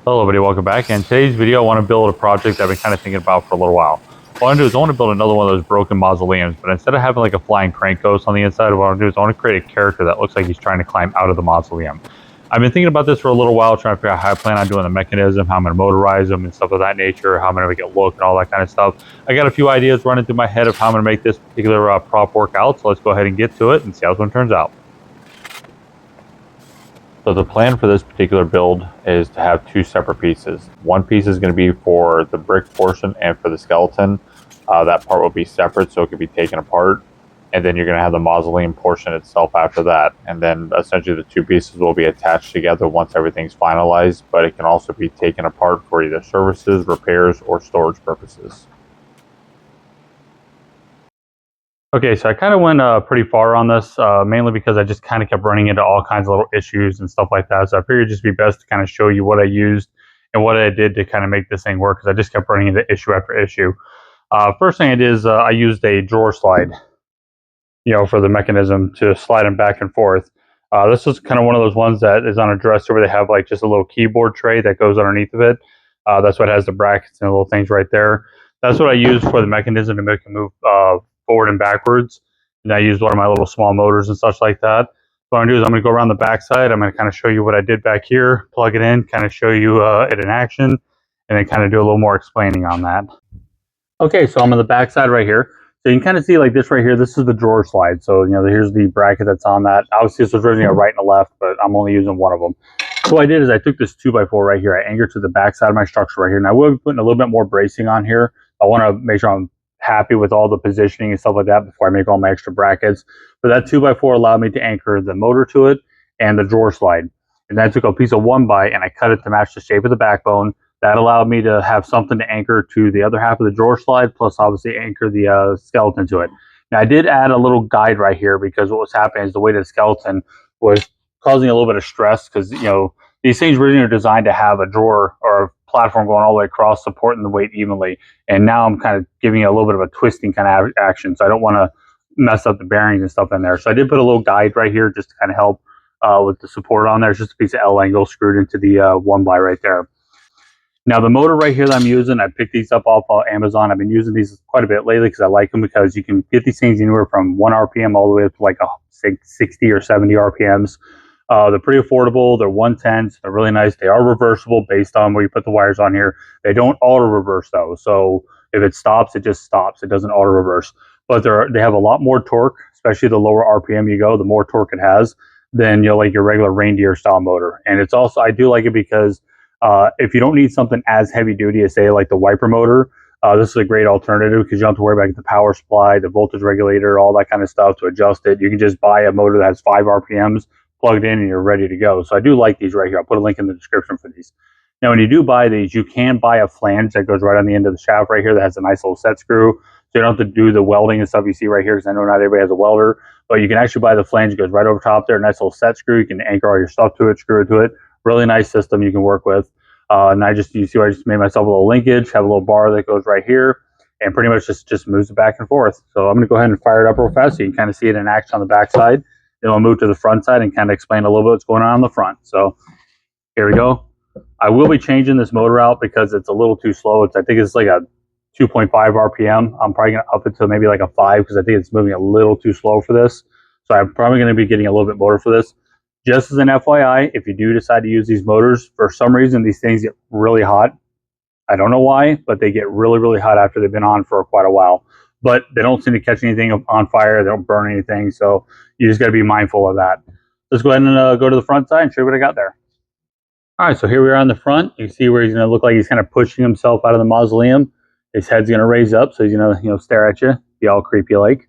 Hello everybody, welcome back. In today's video, I want to build a project that I've been kind of thinking about for a little while. What I want to do is I want to build another one of those broken mausoleums, but instead of having like a flying crank ghost on the inside, what I want to do is I want to create a character that looks like he's trying to climb out of the mausoleum. I've been thinking about this for a little while, trying to figure out how I plan on doing the mechanism, how I'm going to motorize them and stuff of that nature, how I'm going to make it look and all that kind of stuff. I got a few ideas running through my head of how I'm going to make this particular prop work out, so let's go ahead and get to it and see how this one turns out. So the plan for this particular build is to have two separate pieces. One piece is going to be for the brick portion and for the skeleton. That part will be separate, so it can be taken apart. And then you're going to have the mausoleum portion itself after that. And then essentially the two pieces will be attached together once everything's finalized, but it can also be taken apart for either services, repairs, or storage purposes. Okay, so I kind of went pretty far on this, mainly because I just kind of kept running into all kinds of little issues and stuff like that. So I figured it'd just be best to kind of show you what I used and what I did to kind of make this thing work, because I just kept running into issue after issue. First thing I did is I used a drawer slide, for the mechanism to slide them back and forth. This is kind of one of those ones that is on a dresser where they have like just a little keyboard tray that goes underneath of it. That's what has the brackets and the little things right there. That's what I use for the mechanism to make it move forward and backwards. And I used one of my little small motors and such like that. What I'm going to do is I'm going to go around the back side. I'm going to kind of show you what I did back here, plug it in, kind of show you it in action, and then kind of do a little more explaining on that. Okay, so I'm on the back side right here. So you can kind of see like this right here. This is the drawer slide. So, here's the bracket that's on that. Obviously, this was originally a right and a left, but I'm only using one of them. So what I did is I took this 2x4 right here. I anchored to the back side of my structure right here. Now, I will be putting a little bit more bracing on here. I want to make sure I'm happy with all the positioning and stuff like that before I make all my extra brackets. But that 2x4 allowed me to anchor the motor to it and the drawer slide. And then I took a piece of 1x and I cut it to match the shape of the backbone. That allowed me to have something to anchor to the other half of the drawer slide, plus obviously anchor the skeleton to it. Now I did add a little guide right here because what was happening is the weight of the skeleton was causing a little bit of stress, because these things originally are designed to have a drawer or a platform going all the way across, supporting the weight evenly. And now I'm kind of giving it a little bit of a twisting kind of action, so I don't want to mess up the bearings and stuff in there. So I did put a little guide right here just to kind of help with the support on there. It's just a piece of L angle screwed into the 1x right there. Now the motor right here that I'm using, I picked these up off Amazon. I've been using these quite a bit lately because I like them, because you can get these things anywhere from 1 RPM all the way up to like 60 or 70 RPMs. They're pretty affordable. They're 110s. They're really nice. They are reversible based on where you put the wires on here. They don't auto reverse though. So if it stops, it just stops. It doesn't auto reverse. But they have a lot more torque, especially the lower RPM you go, the more torque it has than like your regular reindeer style motor. And it's also, I do like it because if you don't need something as heavy duty as say like the wiper motor, this is a great alternative, because you don't have to worry about the power supply, the voltage regulator, all that kind of stuff to adjust it. You can just buy a motor that has 5 RPMs, plugged in, and you're ready to go. So I do like these right here. I'll put a link in the description for these. Now, when you do buy these, you can buy a flange that goes right on the end of the shaft right here that has a nice little set screw. So you don't have to do the welding and stuff you see right here, because I know not everybody has a welder. But you can actually buy the flange. It goes right over top there. Nice little set screw. You can anchor all your stuff to it, screw it to it. Really nice system you can work with. And you see where I just made myself a little linkage, have a little bar that goes right here, and pretty much just moves it back and forth. So I'm going to go ahead and fire it up real fast so you can kind of see it in action on the back side. Then I'll move to the front side and kind of explain a little bit what's going on the front. So here we go. I will be changing this motor out because it's a little too slow. I think it's like a 2.5 RPM. I'm probably going to up it to maybe like a 5, because I think it's moving a little too slow for this. So I'm probably going to be getting a little bit more for this. Just as an FYI, if you do decide to use these motors, for some reason these things get really hot. I don't know why, but they get really, really hot after they've been on for quite a while. But they don't seem to catch anything on fire. They don't burn anything. So you just got to be mindful of that. Let's go ahead and go to the front side and show you what I got there. All right, so here we are on the front. You see where he's going to look like he's kind of pushing himself out of the mausoleum. His head's going to raise up, so he's going to stare at you, be all creepy like.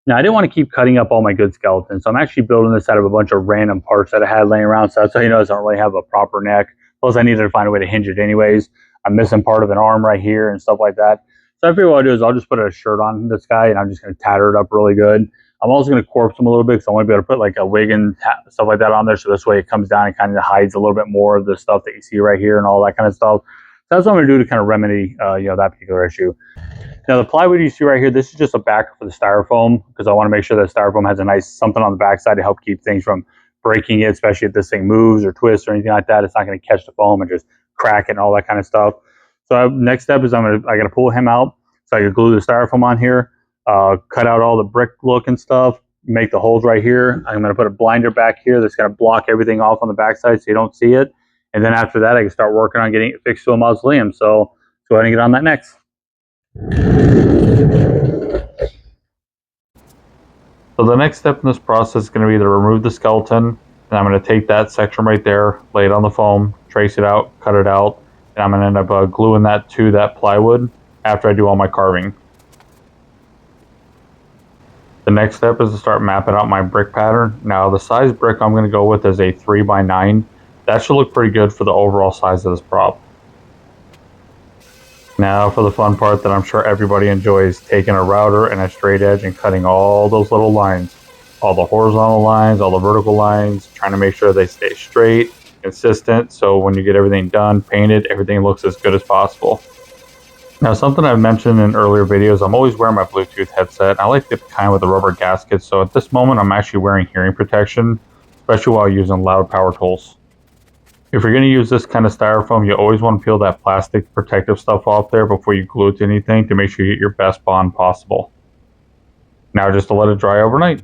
Now, I didn't want to keep cutting up all my good skeletons, so I'm actually building this out of a bunch of random parts that I had laying around. So that's how you notice I don't really have a proper neck. Plus, I needed to find a way to hinge it anyways. I'm missing part of an arm right here and stuff like that. So I figure what I'll do is I'll just put a shirt on this guy, and I'm just going to tatter it up really good. I'm also going to corpse him a little bit, because I want to be able to put like a wig and stuff like that on there. So this way it comes down and kind of hides a little bit more of the stuff that you see right here and all that kind of stuff. So that's what I'm going to do to kind of remedy that particular issue. Now the plywood you see right here, this is just a backer for the styrofoam, because I want to make sure that styrofoam has a nice something on the backside to help keep things from breaking it, especially if this thing moves or twists or anything like that. It's not going to catch the foam and just crack it and all that kind of stuff. So next step is I got to pull him out so I can glue the styrofoam on here, cut out all the brick look and stuff, make the holes right here. I'm going to put a blinder back here that's going to block everything off on the backside so you don't see it. And then after that, I can start working on getting it fixed to a mausoleum. So let's go ahead and get on that next. So the next step in this process is going to be to remove the skeleton, and I'm going to take that section right there, lay it on the foam, trace it out, cut it out, and I'm going to end up gluing that to that plywood after I do all my carving. The next step is to start mapping out my brick pattern. Now the size brick I'm going to go with is a 3x9. That should look pretty good for the overall size of this prop. Now for the fun part that I'm sure everybody enjoys, taking a router and a straight edge and cutting all those little lines. All the horizontal lines, all the vertical lines, trying to make sure they stay straight, consistent, so when you get everything done, painted, everything looks as good as possible. Now something I've mentioned in earlier videos, I'm always wearing my Bluetooth headset. I like to get kind with the rubber gasket, so at this moment I'm actually wearing hearing protection, especially while using loud power tools. If you're going to use this kind of styrofoam, you always want to peel that plastic protective stuff off there before you glue it to anything to make sure you get your best bond possible. Now just to let it dry overnight.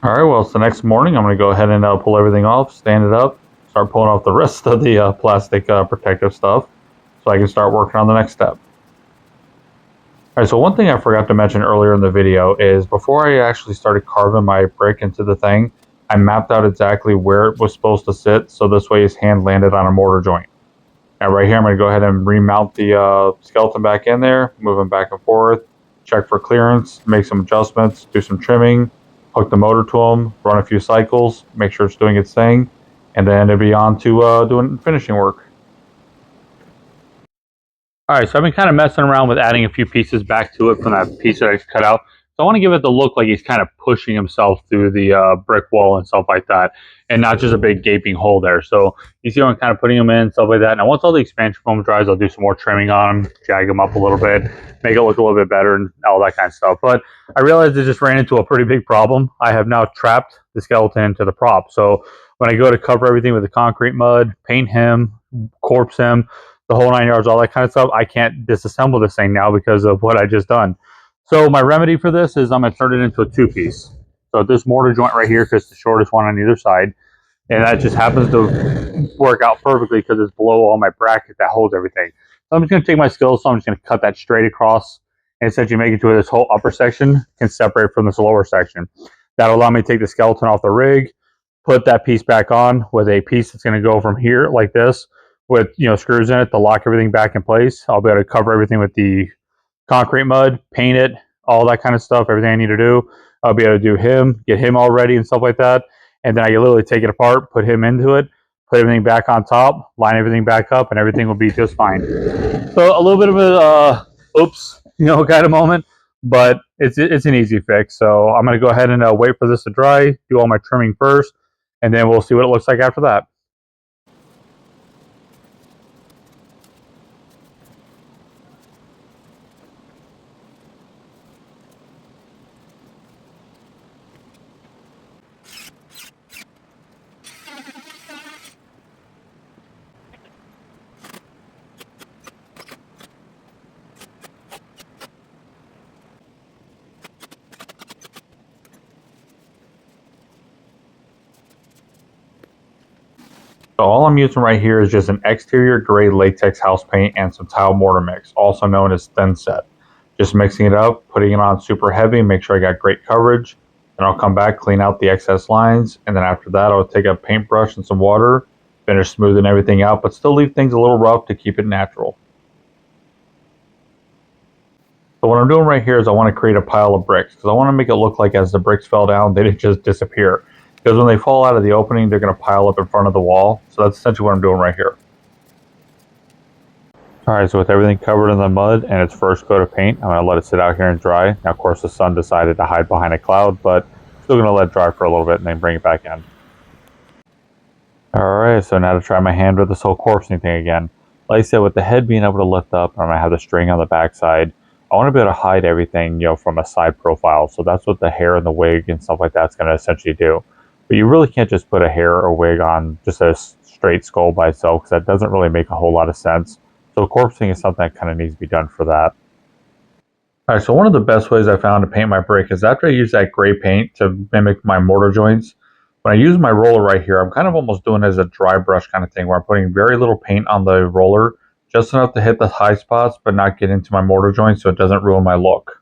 Alright, well it's the next morning. I'm going to go ahead and pull everything off, stand it up, start pulling off the rest of the plastic protective stuff so I can start working on the next step. Alright, so one thing I forgot to mention earlier in the video is before I actually started carving my brick into the thing, I mapped out exactly where it was supposed to sit, so this way his hand landed on a mortar joint. Now right here I'm going to go ahead and remount the skeleton back in there, move him back and forth, check for clearance, make some adjustments, do some trimming, hook the motor to him, run a few cycles, make sure it's doing its thing, and then it'll be on to doing finishing work. Alright, so I've been kind of messing around with adding a few pieces back to it from that piece that I cut out. So I want to give it the look like he's kind of pushing himself through the brick wall and stuff like that, and not just a big gaping hole there. So you see how I'm kind of putting them in, stuff like that. Now once all the expansion foam dries, I'll do some more trimming on them, jag them up a little bit, make it look a little bit better and all that kind of stuff. But I realized I just ran into a pretty big problem. I have now trapped the skeleton into the prop. So when I go to cover everything with the concrete mud, paint him, corpse him, the whole 9 yards, all that kind of stuff, I can't disassemble this thing now because of what I just done. So my remedy for this is I'm going to turn it into a two-piece. So this mortar joint right here, because it's the shortest one on either side, and that just happens to work out perfectly because it's below all my bracket that holds everything. So I'm just going to take my skills, so I'm just going to cut that straight across and essentially make it to where this whole upper section can separate from this lower section. That'll allow me to take the skeleton off the rig, put that piece back on with a piece that's going to go from here like this with screws in it to lock everything back in place. I'll be able to cover everything with the concrete mud, paint it, all that kind of stuff, everything I need to do. I'll be able to do him, get him all ready and stuff like that. And then I can literally take it apart, put him into it, put everything back on top, line everything back up, and everything will be just fine. So a little bit of a oops, kind of moment, but it's an easy fix. So I'm going to go ahead and wait for this to dry, do all my trimming first, and then we'll see what it looks like after that. So all I'm using right here is just an exterior gray latex house paint and some tile mortar mix, also known as thin set. Just mixing it up, putting it on super heavy, make sure I got great coverage. Then I'll come back, clean out the excess lines, and then after that I'll take a paintbrush and some water, finish smoothing everything out, but still leave things a little rough to keep it natural. So what I'm doing right here is I want to create a pile of bricks, because I want to make it look like as the bricks fell down, they didn't just disappear. Because when they fall out of the opening, they're going to pile up in front of the wall. So that's essentially what I'm doing right here. Alright, so with everything covered in the mud and its first coat of paint, I'm going to let it sit out here and dry. Now, of course, the sun decided to hide behind a cloud, but still going to let it dry for a little bit and then bring it back in. Alright, so now to try my hand with this whole corpsing thing again. Like I said, with the head being able to lift up, I'm going to have the string on the backside. I want to be able to hide everything, from a side profile. So that's what the hair and the wig and stuff like that's going to essentially do. But you really can't just put a hair or wig on just a straight skull by itself because that doesn't really make a whole lot of sense. So corpsing is something that kind of needs to be done for that. Alright, so one of the best ways I found to paint my brick is after I use that gray paint to mimic my mortar joints, when I use my roller right here, I'm kind of almost doing it as a dry brush kind of thing where I'm putting very little paint on the roller, just enough to hit the high spots but not get into my mortar joints so it doesn't ruin my look.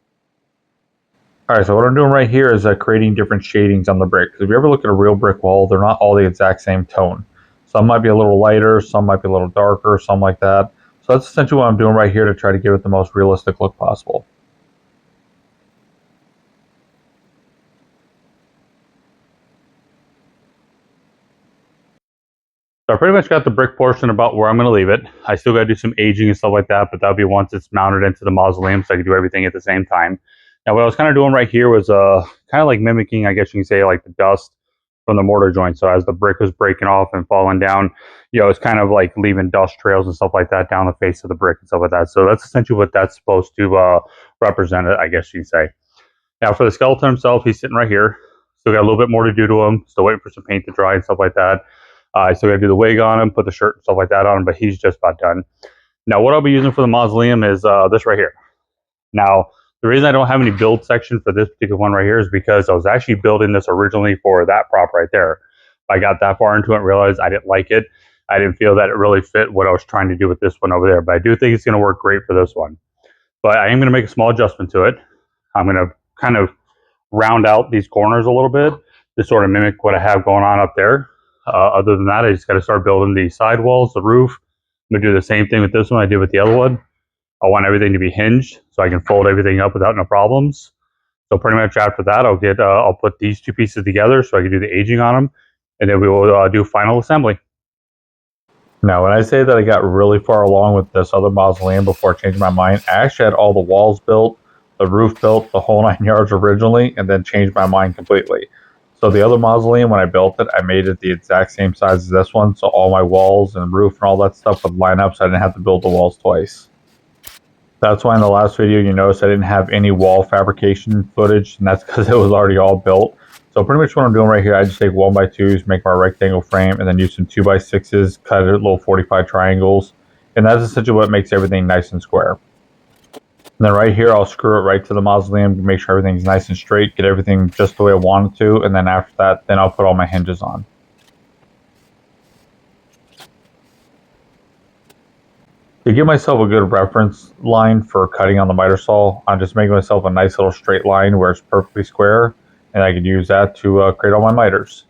Alright, so what I'm doing right here is creating different shadings on the brick. If you ever look at a real brick wall, they're not all the exact same tone. Some might be a little lighter, some might be a little darker, something like that. So that's essentially what I'm doing right here to try to give it the most realistic look possible. So I pretty much got the brick portion about where I'm going to leave it. I still got to do some aging and stuff like that, but that'll be once it's mounted into the mausoleum so I can do everything at the same time. Now what I was kind of doing right here was kind of like mimicking, I guess you can say, like the dust from the mortar joint. So as the brick was breaking off and falling down, it's kind of like leaving dust trails and stuff like that down the face of the brick and stuff like that. So that's essentially what that's supposed to represent, I guess you can say. Now for the skeleton himself, he's sitting right here. Still got a little bit more to do to him. Still waiting for some paint to dry and stuff like that. I still got to do the wig on him, put the shirt and stuff like that on him, but he's just about done. Now, what I'll be using for the mausoleum is this right here. Now, the reason I don't have any build section for this particular one right here is because I was actually building this originally for that prop right there. I got that far into it and realized I didn't like it. I didn't feel that it really fit what I was trying to do with this one over there, but I do think it's going to work great for this one. But I am going to make a small adjustment to it. I'm going to kind of round out these corners a little bit to sort of mimic what I have going on up there. Other than that, I just got to start building the side walls, the roof. I'm going to do the same thing with this one I did with the other one. I want everything to be hinged so I can fold everything up without no problems. So pretty much after that, I'll put these two pieces together so I can do the aging on them, and then we will do final assembly. Now, when I say that I got really far along with this other mausoleum before I changed my mind, I actually had all the walls built, the roof built, the whole 9 yards originally, and then changed my mind completely. So the other mausoleum, when I built it, I made it the exact same size as this one, so all my walls and roof and all that stuff would line up so I didn't have to build the walls twice. That's why in the last video you noticed I didn't have any wall fabrication footage, and that's because it was already all built. So pretty much what I'm doing right here, I just take 1x2s, make my rectangle frame, and then use some 2x6s, cut it little 45 triangles, and that's essentially what makes everything nice and square. And then right here, I'll screw it right to the mausoleum to make sure everything's nice and straight, get everything just the way I want it to, and then after that, then I'll put all my hinges on. To give myself a good reference line for cutting on the miter saw, I'm just making myself a nice little straight line where it's perfectly square, and I can use that to create all my miters.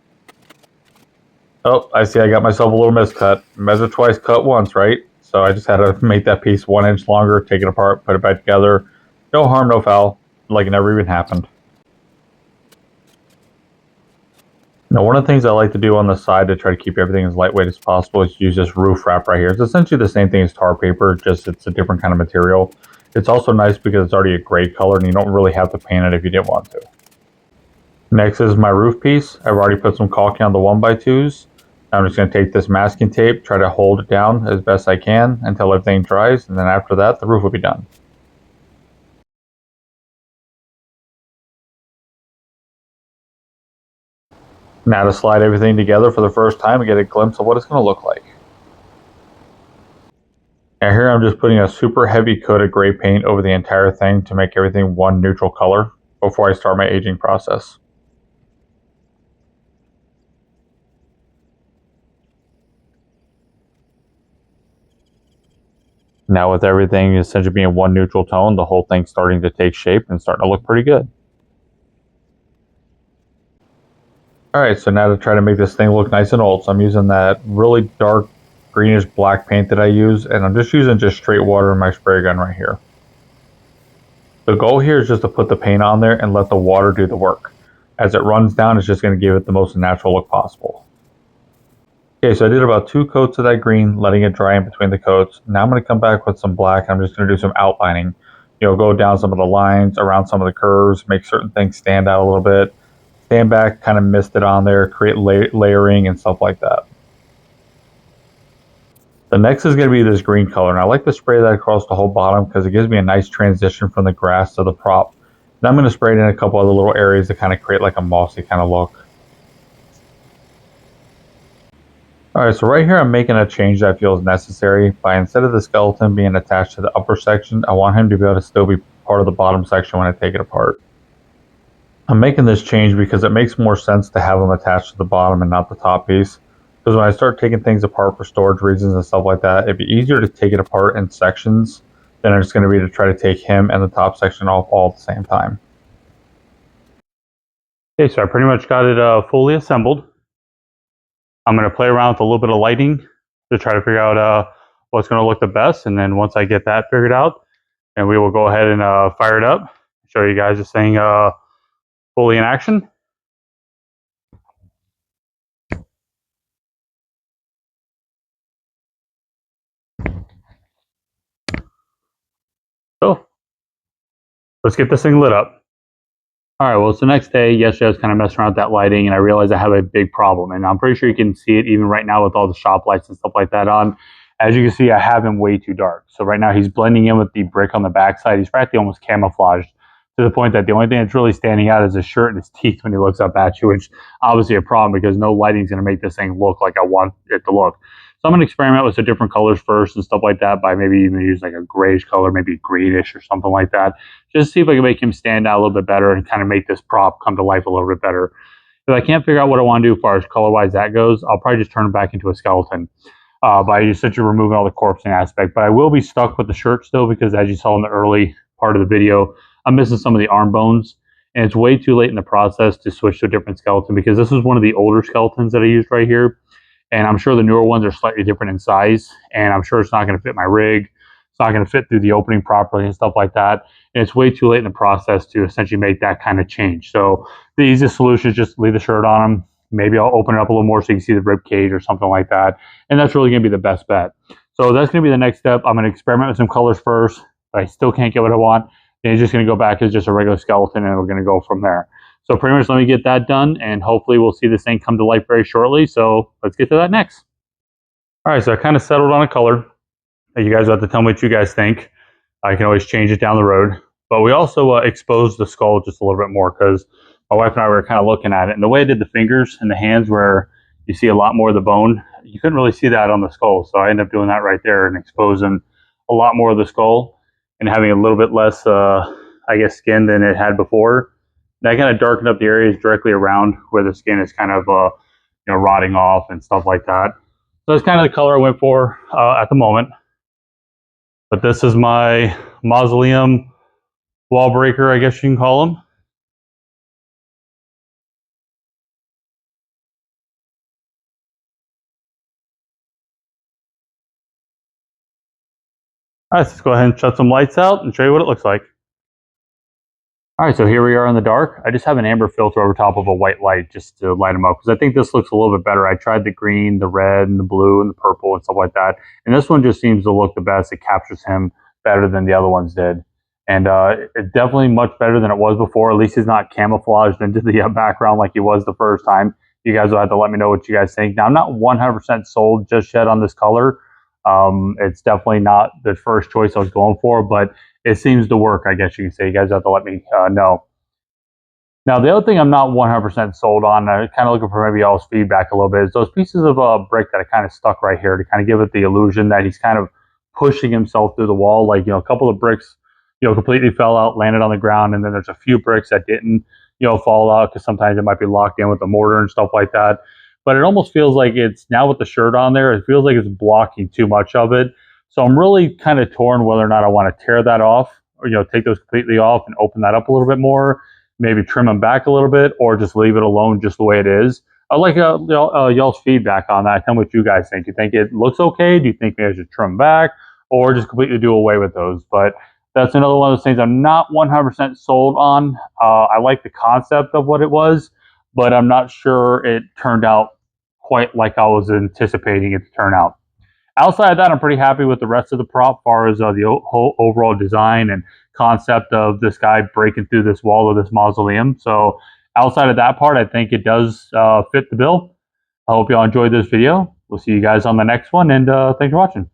Oh, I see I got myself a little miscut. Measure twice, cut once, right? So I just had to make that piece 1 inch longer, take it apart, put it back together. No harm, no foul, like it never even happened. Now, one of the things I like to do on the side to try to keep everything as lightweight as possible is use this roof wrap right here. It's essentially the same thing as tar paper, just it's a different kind of material. It's also nice because it's already a gray color and you don't really have to paint it if you didn't want to. Next is my roof piece. I've already put some caulking on the 1x2s. I'm just going to take this masking tape, try to hold it down as best I can until everything dries, and then after that, the roof will be done. Now to slide everything together for the first time and get a glimpse of what it's going to look like. Now here I'm just putting a super heavy coat of gray paint over the entire thing to make everything one neutral color before I start my aging process. Now with everything essentially being one neutral tone, the whole thing's starting to take shape and starting to look pretty good. Alright, so now to try to make this thing look nice and old, so I'm using that really dark greenish black paint that I use, and I'm just using just straight water in my spray gun right here. The goal here is just to put the paint on there and let the water do the work. As it runs down, it's just going to give it the most natural look possible. Okay, so I did about 2 coats of that green, letting it dry in between the coats. Now I'm going to come back with some black. I'm just going to do some outlining. Go down some of the lines, around some of the curves, make certain things stand out a little bit. Stand back, kind of mist it on there, create layering and stuff like that. The next is going to be this green color, and I like to spray that across the whole bottom because it gives me a nice transition from the grass to the prop. And I'm going to spray it in a couple other little areas to kind of create like a mossy kind of look. Alright, so right here I'm making a change that I feel is necessary. By instead of the skeleton being attached to the upper section, I want him to be able to still be part of the bottom section when I take it apart. I'm making this change because it makes more sense to have them attached to the bottom and not the top piece. Because when I start taking things apart for storage reasons and stuff like that, it'd be easier to take it apart in sections than it's going to be to try to take him and the top section off all at the same time. Okay, so I pretty much got it fully assembled. I'm going to play around with a little bit of lighting to try to figure out what's going to look the best. And then once I get that figured out, and we will go ahead and fire it up, show you guys this thing fully in action. So let's get this thing lit up. All right, well, it's the next day. Yesterday, I was kind of messing around with that lighting, and I realized I have a big problem. And I'm pretty sure you can see it even right now with all the shop lights and stuff like that on. As you can see, I have him way too dark. So right now, he's blending in with the brick on the backside. He's practically almost camouflaged to the point that the only thing that's really standing out is his shirt and his teeth when he looks up at you, which obviously a problem because no lighting is going to make this thing look like I want it to look. So I'm going to experiment with some different colors first and stuff like that by maybe even use like a grayish color, maybe greenish or something like that. Just see if I can make him stand out a little bit better and kind of make this prop come to life a little bit better. If I can't figure out what I want to do as far as color-wise that goes, I'll probably just turn it back into a skeleton by essentially removing all the corpsing aspect. But I will be stuck with the shirt still because as you saw in the early part of the video, I'm missing some of the arm bones. And it's way too late in the process to switch to a different skeleton because this is one of the older skeletons that I used right here. And I'm sure the newer ones are slightly different in size. And I'm sure it's not going to fit my rig. It's not going to fit through the opening properly and stuff like that. And it's way too late in the process to essentially make that kind of change. So the easiest solution is just leave the shirt on them. Maybe I'll open it up a little more so you can see the rib cage or something like that. And that's really going to be the best bet. So that's going to be the next step. I'm going to experiment with some colors first. If I still can't get what I want, then it's just going to go back as just a regular skeleton and we're going to go from there. So pretty much let me get that done and hopefully we'll see this thing come to life very shortly. So let's get to that next. All right, so I kind of settled on a color. You guys have to tell me what you guys think. I can always change it down the road. But we also exposed the skull just a little bit more because my wife and I were kind of looking at it. And the way I did the fingers and the hands where you see a lot more of the bone, you couldn't really see that on the skull. So I ended up doing that right there and exposing a lot more of the skull and having a little bit less, I guess, skin than it had before. That kind of darkened up the areas directly around where the skin is kind of, rotting off and stuff like that. So that's kind of the color I went for at the moment. But this is my mausoleum wall breaker, I guess you can call them. All right, so let's go ahead and shut some lights out and show you what it looks like. All right, so here we are in the dark. I just have an amber filter over top of a white light just to light them up because I think this looks a little bit better. I tried the green, the red, and the blue, and the purple, and stuff like that. And this one just seems to look the best. It captures him better than the other ones did. And it's definitely much better than it was before. At least he's not camouflaged into the background like he was the first time. You guys will have to let me know what you guys think. Now, I'm not 100% sold just yet on this color. It's definitely not the first choice I was going for, but it seems to work, I guess you can say. You guys have to let me know. Now, the other thing I'm not 100% sold on, I'm kind of looking for maybe y'all's feedback a little bit, is those pieces of brick that I kind of stuck right here to kind of give it the illusion that he's kind of pushing himself through the wall. Like, a couple of bricks, completely fell out, landed on the ground, and then there's a few bricks that didn't, fall out because sometimes it might be locked in with the mortar and stuff like that. But it almost feels like it's, now with the shirt on there, it feels like it's blocking too much of it. So I'm really kind of torn whether or not I want to tear that off or, take those completely off and open that up a little bit more, maybe trim them back a little bit, or just leave it alone just the way it is. I'd like y'all's feedback on that. Tell me what you guys think. Do you think it looks okay? Do you think maybe I should trim back or just completely do away with those? But that's another one of those things I'm not 100% sold on. I like the concept of what it was, but I'm not sure it turned out quite like I was anticipating it to turn out. Outside of that, I'm pretty happy with the rest of the prop as far as the whole overall design and concept of this guy breaking through this wall of this mausoleum. So outside of that part, I think it does fit the bill. I hope y'all enjoyed this video. We'll see you guys on the next one, and thanks for watching.